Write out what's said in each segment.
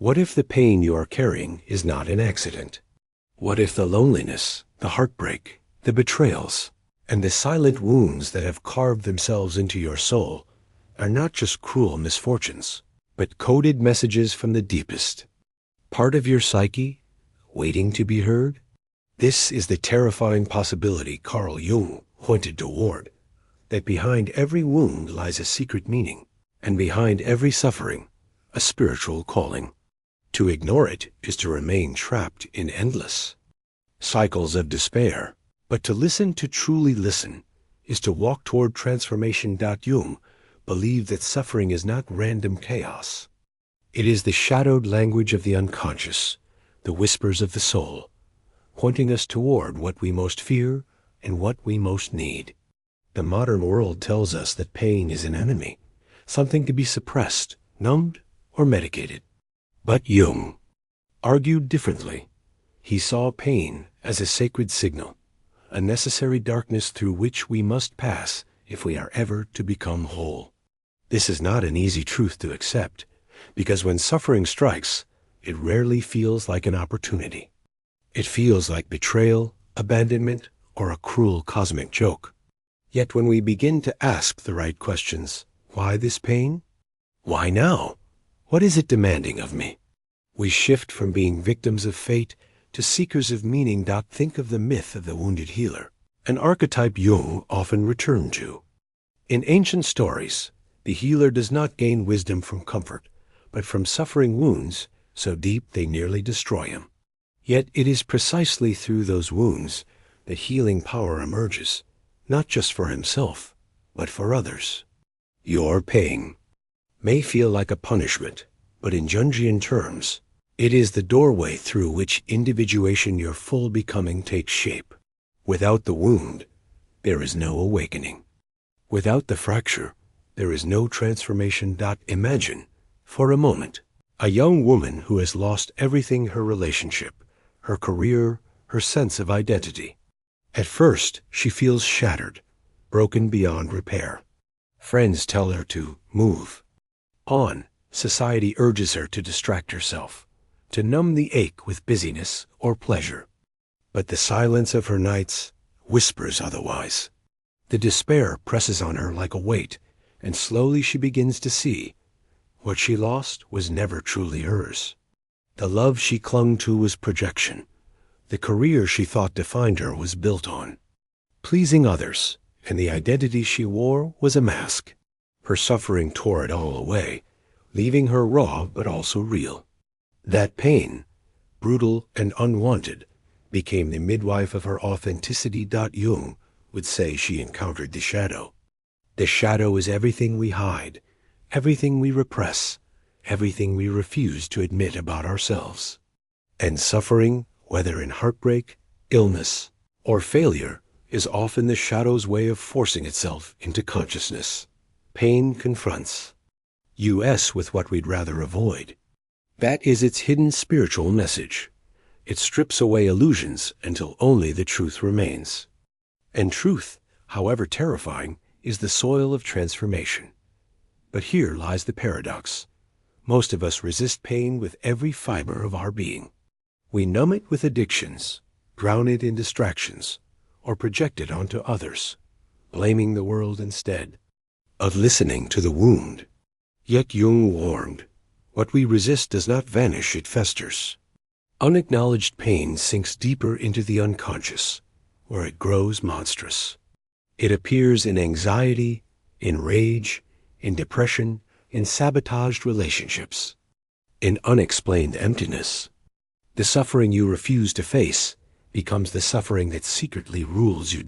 What if the pain you are carrying is not an accident? What if the loneliness, the heartbreak, the betrayals, and the silent wounds that have carved themselves into your soul are not just cruel misfortunes, but coded messages from the deepest part of your psyche, waiting to be heard? This is the terrifying possibility Carl Jung pointed toward, that behind every wound lies a secret meaning, and behind every suffering, a spiritual calling. To ignore it is to remain trapped in endless cycles of despair, but to listen, to truly listen, is to walk toward transformation. Jung believed that suffering is not random chaos. It is the shadowed language of the unconscious, the whispers of the soul, pointing us toward what we most fear and what we most need. The modern world tells us that pain is an enemy, something to be suppressed, numbed, or medicated. But Jung argued differently. He saw pain as a sacred signal, a necessary darkness through which we must pass if we are ever to become whole. This is not an easy truth to accept, because when suffering strikes, it rarely feels like an opportunity. It feels like betrayal, abandonment, or a cruel cosmic joke. Yet when we begin to ask the right questions, why this pain? Why now? What is it demanding of me? We shift from being victims of fate to seekers of meaning. Think of the myth of the wounded healer, an archetype Jung often returned to. In ancient stories, the healer does not gain wisdom from comfort, but from suffering wounds so deep they nearly destroy him. Yet it is precisely through those wounds that healing power emerges, not just for himself, but for others. Your pain may feel like a punishment, but in Jungian terms, it is the doorway through which individuation, your full becoming, takes shape. Without the wound, there is no awakening. Without the fracture, there is no transformation. Imagine, for a moment, a young woman who has lost everything: her relationship, her career, her sense of identity. At first, she feels shattered, broken beyond repair. Friends tell her to move on. Society urges her to distract herself, to numb the ache with busyness or pleasure. But the silence of her nights whispers otherwise. The despair presses on her like a weight, and slowly she begins to see what she lost was never truly hers. The love she clung to was projection. The career she thought defined her was built on pleasing others, and the identity she wore was a mask. Her suffering tore it all away, leaving her raw but also real. That pain, brutal and unwanted, became the midwife of her authenticity. Jung would say she encountered the shadow. The shadow is everything we hide, everything we repress, everything we refuse to admit about ourselves. And suffering, whether in heartbreak, illness, or failure, is often the shadow's way of forcing itself into consciousness. Pain confronts us with what we'd rather avoid. That is its hidden spiritual message. It strips away illusions until only the truth remains. And truth, however terrifying, is the soil of transformation. But here lies the paradox. Most of us resist pain with every fiber of our being. We numb it with addictions, drown it in distractions, or project it onto others, blaming the world instead of listening to the wound. Yet Jung warned, what we resist does not vanish, it festers. Unacknowledged pain sinks deeper into the unconscious, where it grows monstrous. It appears in anxiety, in rage, in depression, in sabotaged relationships, in unexplained emptiness. The suffering you refuse to face becomes the suffering that secretly rules you.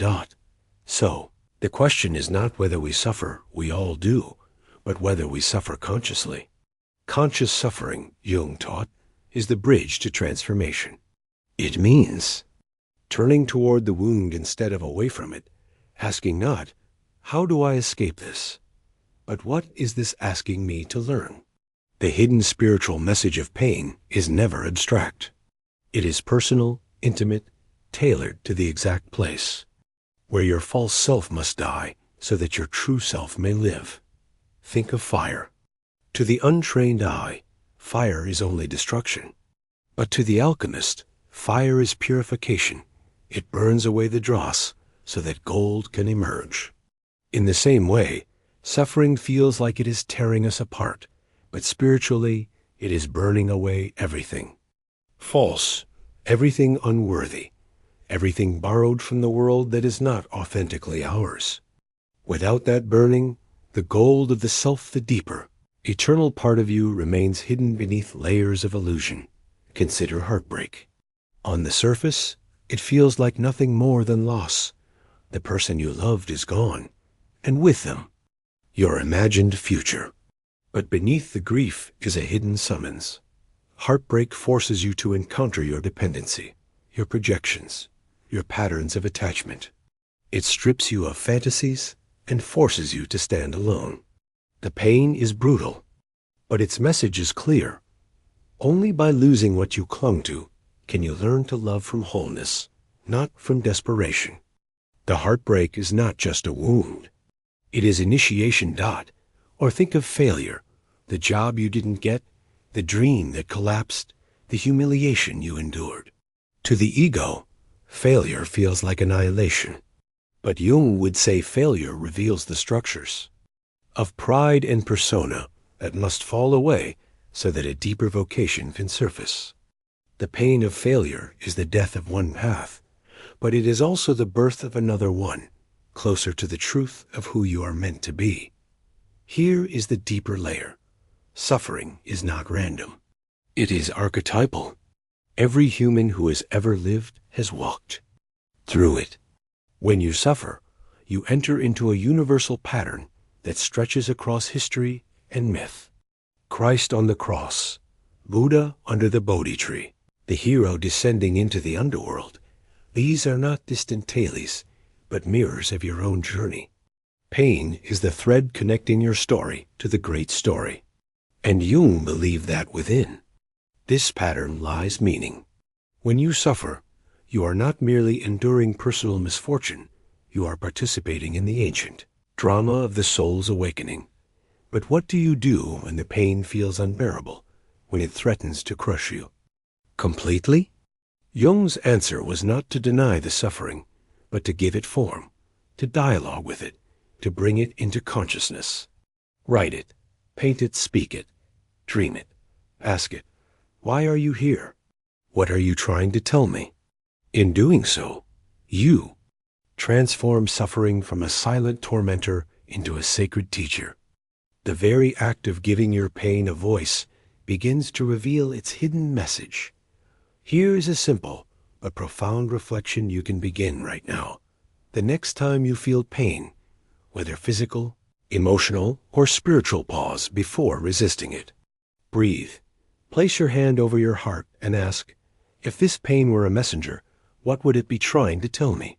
So, the question is not whether we suffer, we all do, but whether we suffer consciously. Conscious suffering, Jung taught, is the bridge to transformation. It means turning toward the wound instead of away from it, asking not, how do I escape this? But what is this asking me to learn? The hidden spiritual message of pain is never abstract. It is personal, intimate, tailored to the exact place where your false self must die so that your true self may live. Think of fire. To the untrained eye, fire is only destruction. But to the alchemist, fire is purification. It burns away the dross so that gold can emerge. In the same way, suffering feels like it is tearing us apart, but spiritually, it is burning away everything. False, everything unworthy, everything borrowed from the world that is not authentically ours. Without that burning, the gold of the self, the deeper, eternal part of you remains hidden beneath layers of illusion. Consider heartbreak. On the surface, it feels like nothing more than loss. The person you loved is gone, and with them, your imagined future. But beneath the grief is a hidden summons. Heartbreak forces you to encounter your dependency, your projections, your patterns of attachment. It strips you of fantasies and forces you to stand alone. The pain is brutal, but its message is clear. Only by losing what you clung to can you learn to love from wholeness, not from desperation. The heartbreak is not just a wound. It is initiation. Or think of failure, the job you didn't get, the dream that collapsed, the humiliation you endured. To the ego, failure feels like annihilation. But Jung would say failure reveals the structures of pride and persona that must fall away so that a deeper vocation can surface. The pain of failure is the death of one path, but it is also the birth of another one, closer to the truth of who you are meant to be. Here is the deeper layer. Suffering is not random. It is archetypal. Every human who has ever lived has walked through it. When you suffer, you enter into a universal pattern that stretches across history and myth. Christ on the cross, Buddha under the Bodhi tree, the hero descending into the underworld. These are not distant tales, but mirrors of your own journey. Pain is the thread connecting your story to the great story. And Jung believed that within this pattern lies meaning. When you suffer, you are not merely enduring personal misfortune, you are participating in the ancient drama of the soul's awakening. But what do you do when the pain feels unbearable, when it threatens to crush you completely? Jung's answer was not to deny the suffering, but to give it form, to dialogue with it, to bring it into consciousness. Write it, paint it, speak it, dream it, ask it, why are you here? What are you trying to tell me? In doing so, you transform suffering from a silent tormentor into a sacred teacher. The very act of giving your pain a voice begins to reveal its hidden message. Here is a simple but profound reflection you can begin right now. The next time you feel pain, whether physical, emotional, or spiritual, pause before resisting it. Breathe. Place your hand over your heart and ask, if this pain were a messenger, what would it be trying to tell me?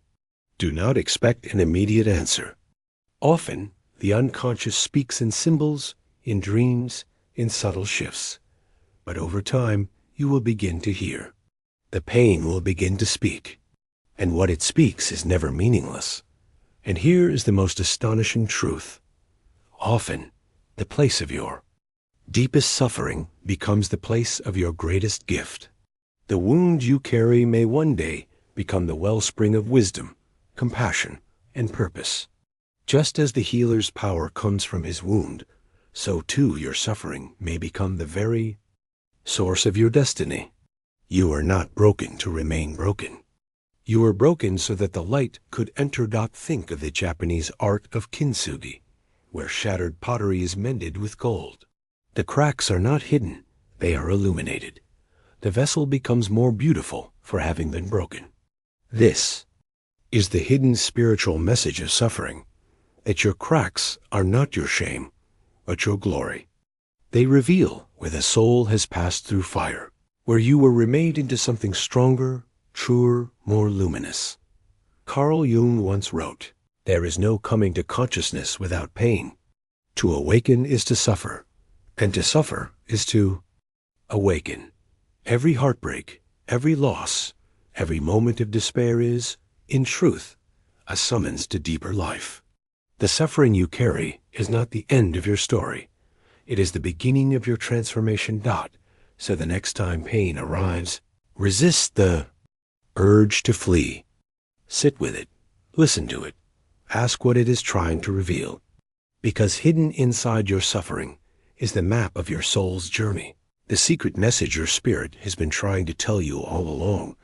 Do not expect an immediate answer. Often, the unconscious speaks in symbols, in dreams, in subtle shifts. But over time, you will begin to hear. The pain will begin to speak. And what it speaks is never meaningless. And here is the most astonishing truth. Often, the place of your deepest suffering becomes the place of your greatest gift. The wound you carry may one day become the wellspring of wisdom, compassion, and purpose. Just as the healer's power comes from his wound, so too your suffering may become the very source of your destiny. You are not broken to remain broken. You are broken so that the light could enter. Think of the Japanese art of kintsugi, where shattered pottery is mended with gold. The cracks are not hidden, they are illuminated. The vessel becomes more beautiful for having been broken. This is the hidden spiritual message of suffering, that your cracks are not your shame, but your glory. They reveal where the soul has passed through fire, where you were remade into something stronger, truer, more luminous. Carl Jung once wrote, "There is no coming to consciousness without pain. To awaken is to suffer, and to suffer is to awaken." Every heartbreak, every loss, every moment of despair is, in truth, a summons to deeper life. The suffering you carry is not the end of your story. It is the beginning of your transformation. So the next time pain arrives, resist the urge to flee. Sit with it. Listen to it. Ask what it is trying to reveal. Because hidden inside your suffering is the map of your soul's journey, the secret message your spirit has been trying to tell you all along.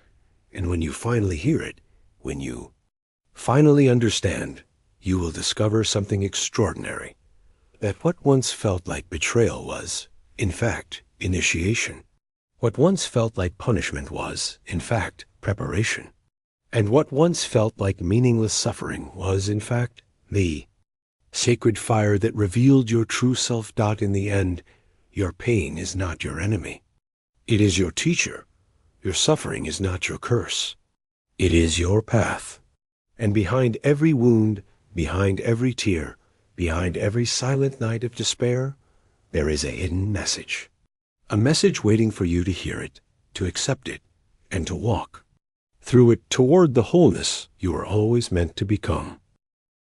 And when you finally hear it, when you finally understand, you will discover something extraordinary. That what once felt like betrayal was, in fact, initiation. What once felt like punishment was, in fact, preparation. And what once felt like meaningless suffering was, in fact, the sacred fire that revealed your true self. In the end, your pain is not your enemy. It is your teacher. Your suffering is not your curse. It is your path. And behind every wound, behind every tear, behind every silent night of despair, there is a hidden message. A message waiting for you to hear it, to accept it, and to walk through it toward the wholeness you were always meant to become.